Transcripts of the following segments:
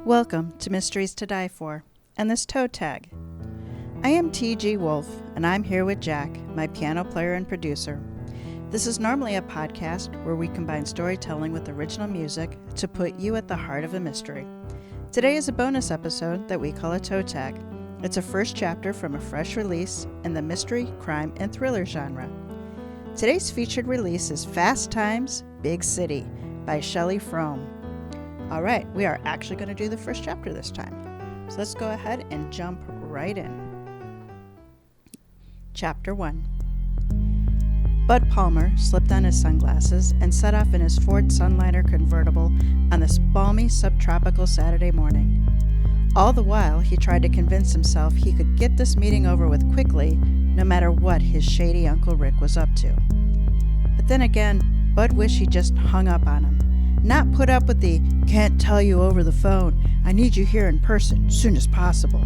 Welcome to Mysteries to Die For and this toe tag. I am TG Wolff and I'm here with Jack, my piano player and producer. This is normally a podcast where we combine storytelling with original music to put you at the heart of a mystery. Today is a bonus episode that we call a toe tag. It's a first chapter from a fresh release in the mystery, crime, and thriller genre. Today's featured release is FFAST TIMES BIG CITY by Shelly Frome. All right, we are actually going to do the first chapter this time. So let's go ahead and jump right in. Chapter 1. Bud Palmer slipped on his sunglasses and set off in his Ford Sunliner convertible on this balmy subtropical Saturday morning. All the while, he tried to convince himself he could get this meeting over with quickly, no matter what his shady Uncle Rick was up to. But then again, Bud wished he just hung up on him. Not put up with the, can't tell you over the phone, I need you here in person, soon as possible.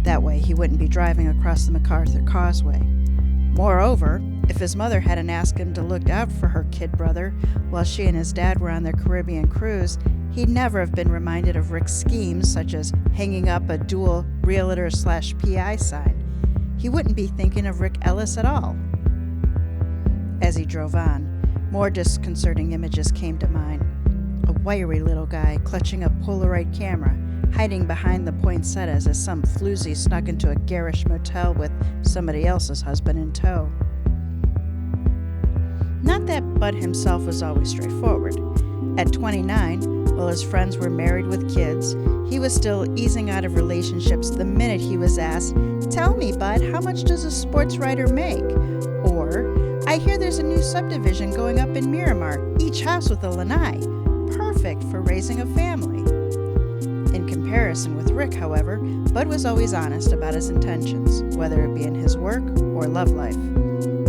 That way he wouldn't be driving across the MacArthur Causeway. Moreover, if his mother hadn't asked him to look out for her kid brother while she and his dad were on their Caribbean cruise, he'd never have been reminded of Rick's schemes such as hanging up a dual realtor/PI sign. He wouldn't be thinking of Rick Ellis at all. As he drove on, more disconcerting images came to mind. A wiry little guy clutching a Polaroid camera, hiding behind the poinsettias as some floozy snuck into a garish motel with somebody else's husband in tow. Not that Bud himself was always straightforward. At 29, while his friends were married with kids, he was still easing out of relationships the minute he was asked, "Tell me, Bud, how much does a sports writer make?" Or, "I hear there's a new subdivision going up in Miramar, each house with a lanai. Perfect for raising a family." In comparison with Rick, however, Bud was always honest about his intentions, whether it be in his work or love life.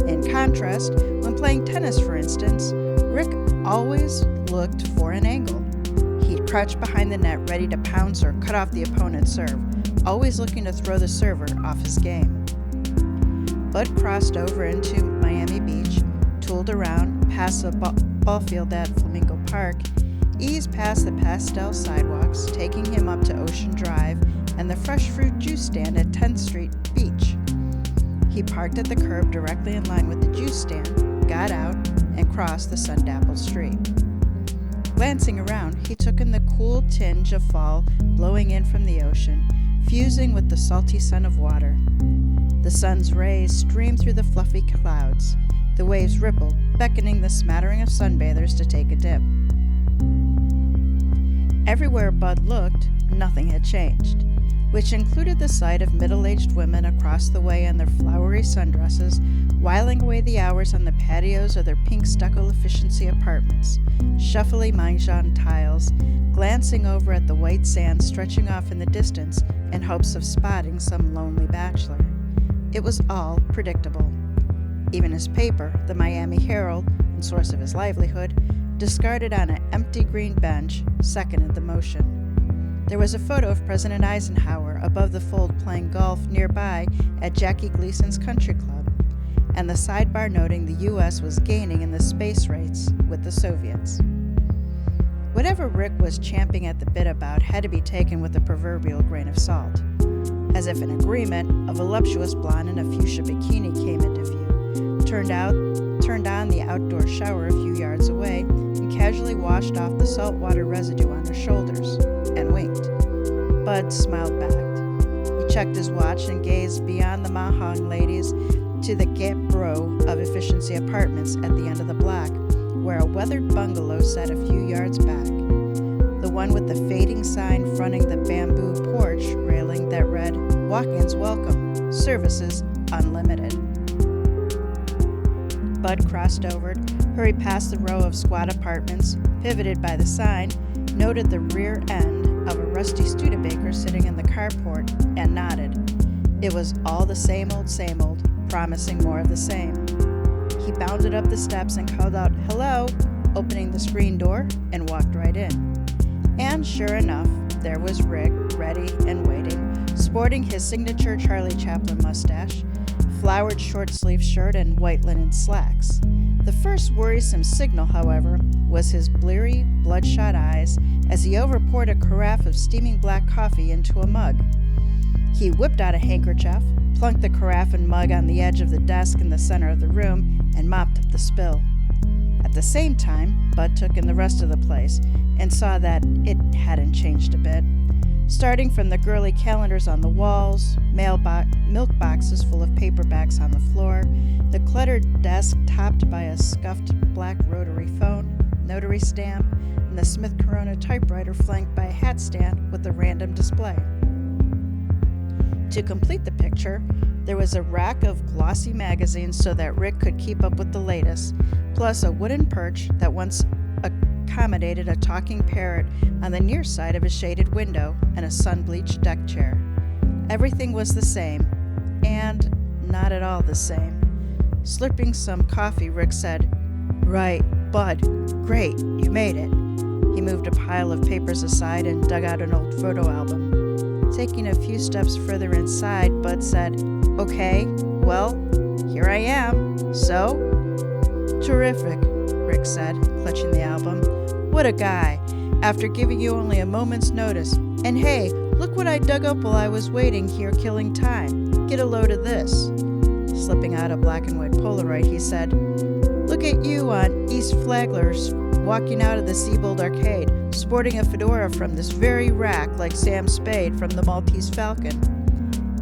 In contrast, when playing tennis, for instance, Rick always looked for an angle. He'd crouch behind the net ready to pounce or cut off the opponent's serve, always looking to throw the server off his game. Bud crossed over into Miami Beach, tooled around past the ball field at Flamingo Park, eased past the pastel sidewalks, taking him up to Ocean Drive and the fresh fruit juice stand at 10th Street Beach. He parked at the curb directly in line with the juice stand, got out, and crossed the sun-dappled street. Glancing around, he took in the cool tinge of fall blowing in from the ocean, fusing with the salty scent of water. The sun's rays streamed through the fluffy clouds. The waves rippled, beckoning the smattering of sunbathers to take a dip. Everywhere Bud looked, nothing had changed, which included the sight of middle-aged women across the way in their flowery sundresses, whiling away the hours on the patios of their pink stucco efficiency apartments, shuffly mahjong tiles, glancing over at the white sand stretching off in the distance in hopes of spotting some lonely bachelor. It was all predictable. Even his paper, the Miami Herald, and source of his livelihood, discarded on an empty green bench, seconded the motion. There was a photo of President Eisenhower above the fold playing golf nearby at Jackie Gleason's country club, and the sidebar noting the U.S. was gaining in the space race with the Soviets. Whatever Rick was champing at the bit about had to be taken with a proverbial grain of salt. As if in agreement, a voluptuous blonde in a fuchsia bikini came into view, turned on the outdoor shower a few yards away, and casually washed off the saltwater residue on her shoulders, and winked. Bud smiled back. He checked his watch and gazed beyond the mahjong ladies to the gap row of efficiency apartments at the end of the block, where a weathered bungalow sat a few yards back. The one with the fading sign fronting the bamboo porch railing that read, "Walk-ins welcome, services unlimited." Bud crossed over, hurried past the row of squat apartments, pivoted by the sign, noted the rear end of a rusty Studebaker sitting in the carport, and nodded. It was all the same old, promising more of the same. He bounded up the steps and called out, "Hello," opening the screen door, and walked right in. And sure enough, there was Rick, ready and waiting, sporting his signature Charlie Chaplin mustache, flowered short-sleeved shirt, and white linen slacks. The first worrisome signal, however, was his bleary, bloodshot eyes as he overpoured a carafe of steaming black coffee into a mug. He whipped out a handkerchief, plunked the carafe and mug on the edge of the desk in the center of the room, and mopped up the spill. At the same time, Bud took in the rest of the place and saw that it hadn't changed a bit. Starting from the girly calendars on the walls, milk boxes full of paperbacks on the floor, the cluttered desk topped by a scuffed black rotary phone, notary stamp, and the Smith Corona typewriter flanked by a hat stand with a random display. To complete the picture, there was a rack of glossy magazines so that Rick could keep up with the latest, plus a wooden perch that once accommodated a talking parrot on the near side of a shaded window and a sun-bleached deck chair. Everything was the same, and not at all the same. Slurping some coffee, Rick said, "Right, Bud, great, you made it." He moved a pile of papers aside and dug out an old photo album. Taking a few steps further inside, Bud said, "Okay, well, here I am. So?" "Terrific," Rick said, clutching the album. "What a guy, after giving you only a moment's notice. And hey, look what I dug up while I was waiting here killing time. Get a load of this." Slipping out a black and white Polaroid, he said, "Look at you on East Flagler's walking out of the Seabold Arcade, sporting a fedora from this very rack like Sam Spade from the Maltese Falcon."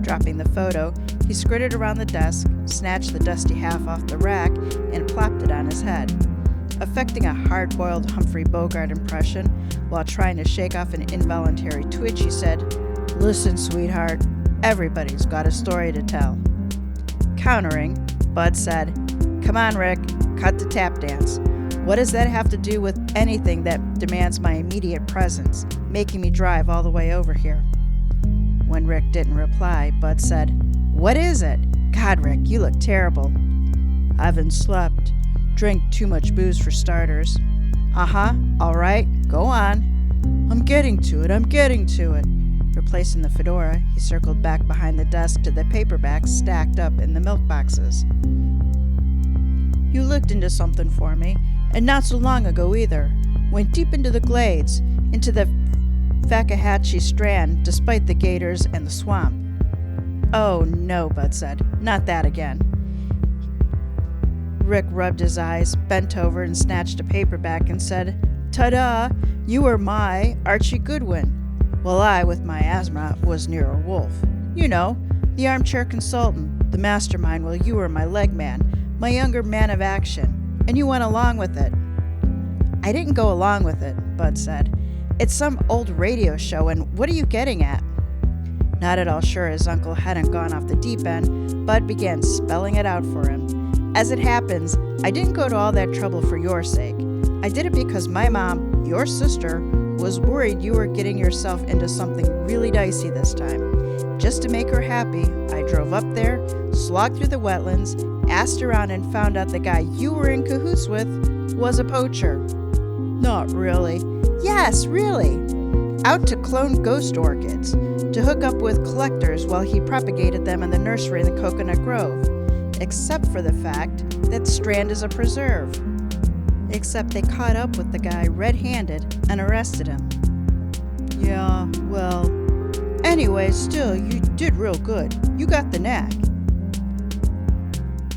Dropping the photo, he skirted around the desk, snatched the dusty half off the rack, and plopped it on his head. Affecting a hard-boiled Humphrey Bogart impression while trying to shake off an involuntary twitch, he said, "Listen, sweetheart, everybody's got a story to tell." Countering, Bud said, "Come on, Rick, cut the tap dance. What does that have to do with anything that demands my immediate presence, making me drive all the way over here?" When Rick didn't reply, Bud said, "What is it? God, Rick, you look terrible." "I haven't slept. Drank too much booze for starters." "Uh-huh, all right, go on." I'm getting to it. Replacing the fedora, he circled back behind the desk to the paperbacks stacked up in the milk boxes. "You looked into something for me, and not so long ago either. Went deep into the glades, into the Fakahatchee Strand, despite the gators and the swamp." "Oh, no," Bud said. "Not that again." Rick rubbed his eyes, bent over, and snatched a paperback and said, "Ta-da! You were my Archie Goodwin. Well, I, with my asthma, was Nero Wolfe. You know, the armchair consultant, the mastermind while you were my leg man, my younger man of action. And you went along with it." "I didn't go along with it," Bud said. "It's some old radio show, and what are you getting at?" Not at all sure his uncle hadn't gone off the deep end, Bud began spelling it out for him. "As it happens, I didn't go to all that trouble for your sake. I did it because my mom, your sister, was worried you were getting yourself into something really dicey this time. Just to make her happy, I drove up there, slogged through the wetlands, asked around, and found out the guy you were in cahoots with was a poacher." "Not really." "Yes, really. Out to clone ghost orchids, to hook up with collectors while he propagated them in the nursery in the Coconut Grove. Except for the fact that Strand is a preserve. Except they caught up with the guy red-handed and arrested him." "Yeah, well, anyway, still, you did real good. You got the knack."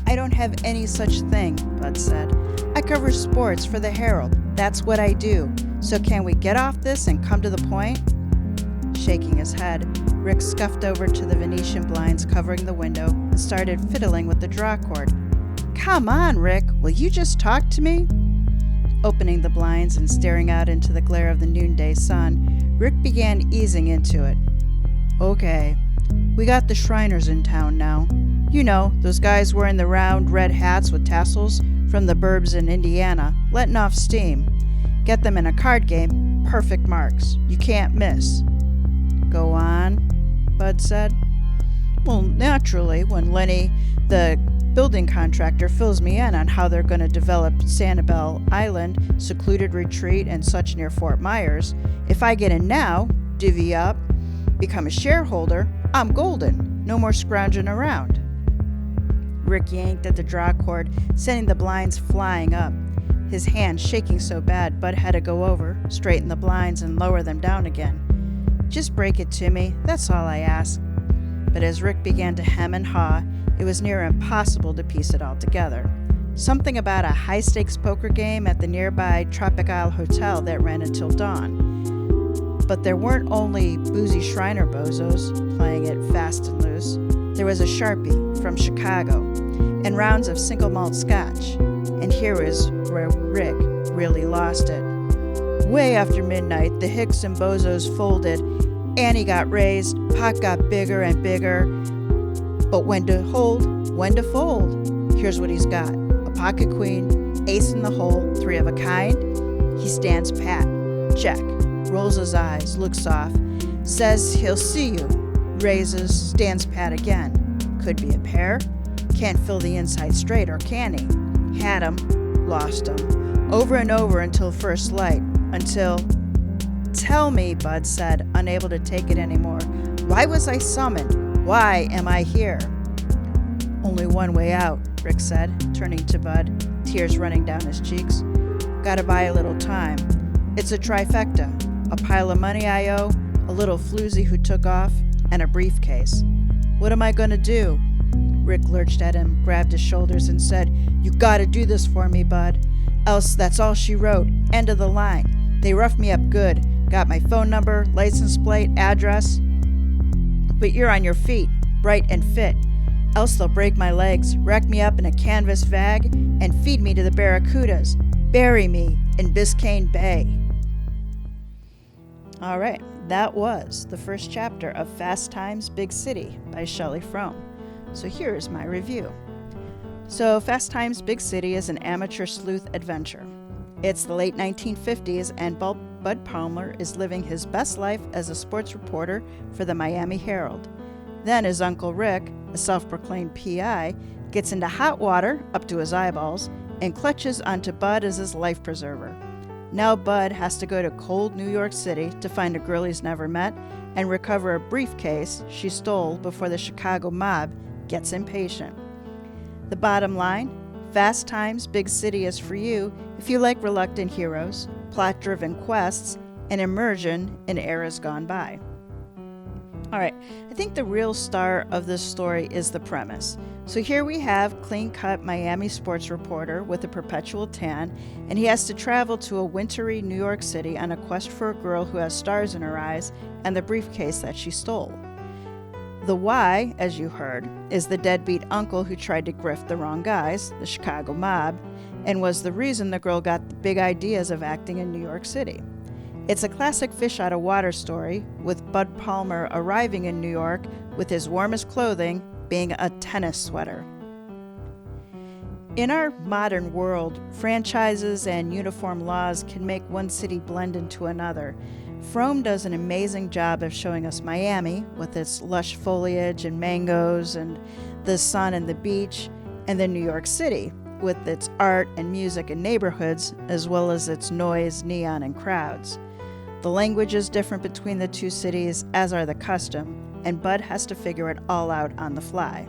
"I don't have any such thing," Bud said. "I cover sports for the Herald. That's what I do. So can we get off this and come to the point?" Shaking his head, Rick scuffed over to the Venetian blinds covering the window and started fiddling with the draw cord. "Come on, Rick, will you just talk to me?" Opening the blinds and staring out into the glare of the noonday sun, Rick began easing into it. "Okay, we got the Shriners in town now. You know, those guys wearing the round red hats with tassels from the burbs in Indiana, letting off steam. Get them in a card game, perfect marks. You can't miss." "Go on," Bud said. "Well, naturally, when Lenny, the building contractor, fills me in on how they're going to develop Sanibel Island, secluded retreat, and such near Fort Myers, if I get in now, divvy up, become a shareholder, I'm golden. No more scrounging around." Rick yanked at the draw cord, sending the blinds flying up. His hand shaking so bad, Bud had to go over, straighten the blinds, and lower them down again. "Just break it to me, that's all I ask." But as Rick began to hem and haw, it was near impossible to piece it all together. Something about a high-stakes poker game at the nearby Tropic Isle Hotel that ran until dawn. But there weren't only boozy Shriner bozos playing it fast and loose. There was a Sharpie from Chicago and rounds of single malt scotch. And here is where Rick really lost it. Way after midnight, the Hicks and bozos folded. Annie got raised, pot got bigger and bigger. But when to hold, when to fold. Here's what he's got. A pocket queen, ace in the hole, three of a kind. He stands pat. Check. Rolls his eyes, looks off, says he'll see you, raises, stands pat again. Could be a pair. Can't fill the inside straight, or can he? Had him, lost him. Over and over until first light. Until... "Tell me," Bud said, unable to take it anymore. "Why was I summoned? Why am I here?" "Only one way out," Rick said, turning to Bud, tears running down his cheeks. "Gotta buy a little time. It's a trifecta. A pile of money I owe, a little floozy who took off, and a briefcase. What am I gonna do?" Rick lurched at him, grabbed his shoulders, and said, "You gotta do this for me, Bud. Else that's all she wrote. End of the line. They roughed me up good. Got my phone number, license plate, address. But you're on your feet, bright and fit. Else they'll break my legs, wreck me up in a canvas bag, and feed me to the barracudas. Bury me in Biscayne Bay." All right, that was the first chapter of FFAST TIMES BIG CITY by Shelly Frome. So here's my review. So FFAST TIMES BIG CITY is an amateur sleuth adventure. It's the late 1950s, and Bud Palmer is living his best life as a sports reporter for the Miami Herald. Then his Uncle Rick, a self-proclaimed PI, gets into hot water up to his eyeballs and clutches onto Bud as his life preserver. Now Bud has to go to cold New York City to find a girl he's never met and recover a briefcase she stole before the Chicago mob gets impatient. The bottom line, FFAST TIMES BIG CITY is for you if you like reluctant heroes, plot-driven quests, and immersion in eras gone by. All right, I think the real star of this story is the premise. So here we have clean-cut Miami sports reporter with a perpetual tan, and he has to travel to a wintry New York City on a quest for a girl who has stars in her eyes and the briefcase that she stole. The why, as you heard, is the deadbeat uncle who tried to grift the wrong guys, the Chicago mob, and was the reason the girl got the big ideas of acting in New York City. It's a classic fish-out-of-water story, with Bud Palmer arriving in New York with his warmest clothing being a tennis sweater. In our modern world, franchises and uniform laws can make one city blend into another. Frome does an amazing job of showing us Miami, with its lush foliage and mangoes and the sun and the beach, and then New York City, with its art and music and neighborhoods, as well as its noise, neon, and crowds. The language is different between the two cities, as are the custom, and Bud has to figure it all out on the fly.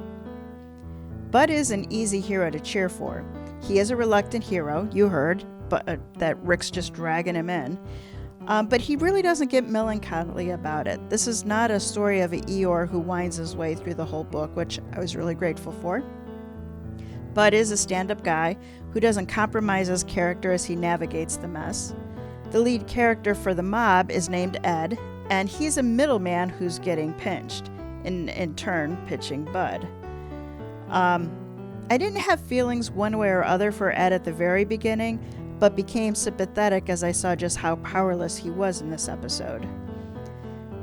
Bud is an easy hero to cheer for. He is a reluctant hero, you heard, but that Rick's just dragging him in. But he really doesn't get melancholy about it. This is not a story of an Eeyore who winds his way through the whole book, which I was really grateful for. Bud is a stand-up guy who doesn't compromise his character as he navigates the mess. The lead character for the mob is named Ed, and he's a middleman who's getting pinched, in turn pitching Bud. I didn't have feelings one way or other for Ed at the very beginning, but became sympathetic as I saw just how powerless he was in this episode.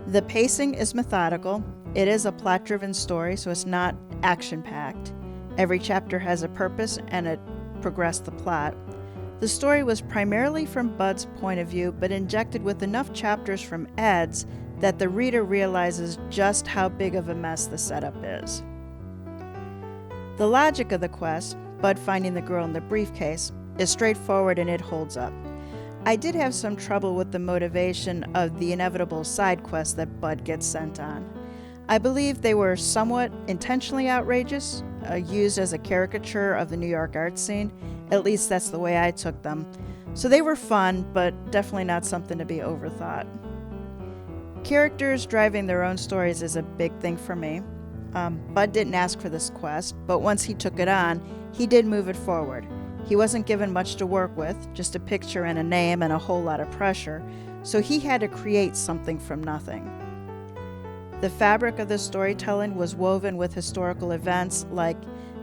The pacing is methodical. It is a plot-driven story, so it's not action-packed. Every chapter has a purpose, and it progressed the plot. The story was primarily from Bud's point of view, but injected with enough chapters from Ed's that the reader realizes just how big of a mess the setup is. The logic of the quest, Bud finding the girl in the briefcase, is straightforward and it holds up. I did have some trouble with the motivation of the inevitable side quests that Bud gets sent on. I believe they were somewhat intentionally outrageous, used as a caricature of the New York art scene. At least that's the way I took them. So they were fun, but definitely not something to be overthought. Characters driving their own stories is a big thing for me. Bud didn't ask for this quest, but once he took it on, he did move it forward. He wasn't given much to work with, just a picture and a name and a whole lot of pressure, so he had to create something from nothing. The fabric of this storytelling was woven with historical events like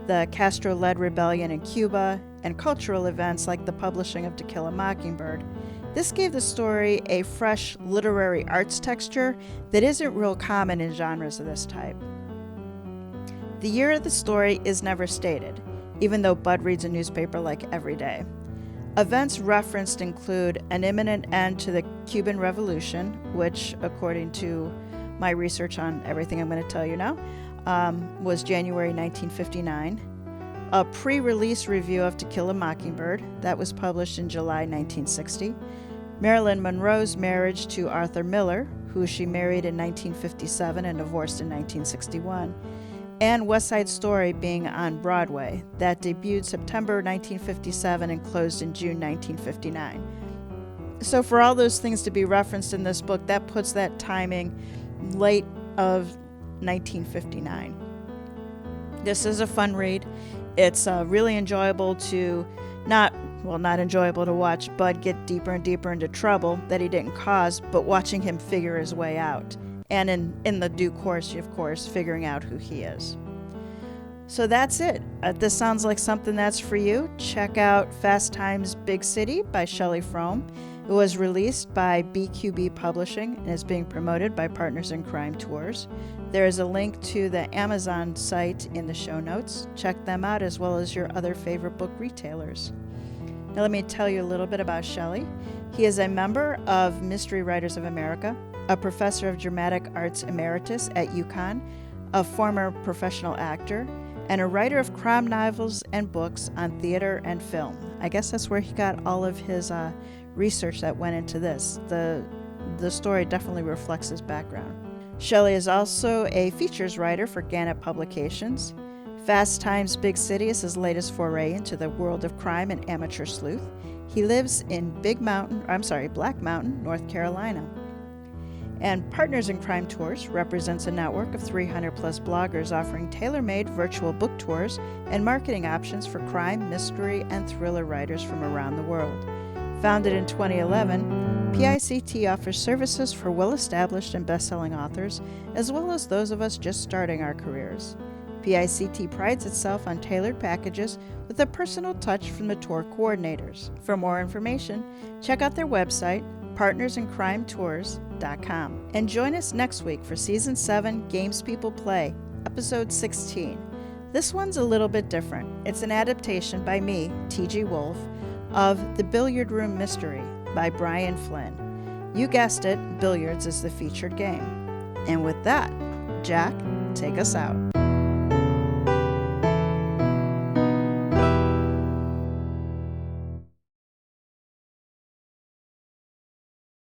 the Castro-led rebellion in Cuba and cultural events like the publishing of To Kill a Mockingbird. This gave the story a fresh literary arts texture that isn't real common in genres of this type. The year of the story is never stated, even though Bud reads a newspaper like every day. Events referenced include an imminent end to the Cuban Revolution, which, according to my research on everything I'm going to tell you now, was January 1959. A pre-release review of To Kill a Mockingbird that was published in July 1960. Marilyn Monroe's marriage to Arthur Miller, who she married in 1957 and divorced in 1961. And West Side Story being on Broadway, that debuted September 1957 and closed in June 1959. So for all those things to be referenced in this book, that puts that timing late of 1959. This is a fun read. It's really enjoyable to not enjoyable to watch Bud get deeper and deeper into trouble that he didn't cause, but watching him figure his way out. And in the due course, of course, figuring out who he is. So that's it. This sounds like something that's for you. Check out FFAST TIMES Big City by Shelly Frome. It was released by BQB Publishing and is being promoted by Partners in Crime Tours. There is a link to the Amazon site in the show notes. Check them out as well as your other favorite book retailers. Now let me tell you a little bit about Shelly. He is a member of Mystery Writers of America, a professor of dramatic arts emeritus at UConn, a former professional actor, and a writer of crime novels and books on theater and film. I guess that's where he got all of his research that went into this. The story definitely reflects his background. Shelly is also a features writer for Gannett Publications. FFAST TIMES Big City is his latest foray into the world of crime and amateur sleuth. He lives in Black Mountain, North Carolina. And Partners in Crime Tours represents a network of 300 plus bloggers offering tailor-made virtual book tours and marketing options for crime, mystery, and thriller writers from around the world. Founded in 2011, PICT offers services for well-established and best-selling authors, as well as those of us just starting our careers. PICT prides itself on tailored packages with a personal touch from the tour coordinators. For more information, check out their website, partnersincrimetours.com. And join us next week for Season 7 Games People Play, Episode 16. This one's a little bit different. It's an adaptation by me, TG Wolff, of The Billiard Room Mystery by Brian Flynn. You guessed it, billiards is the featured game. And with that, Jack, take us out.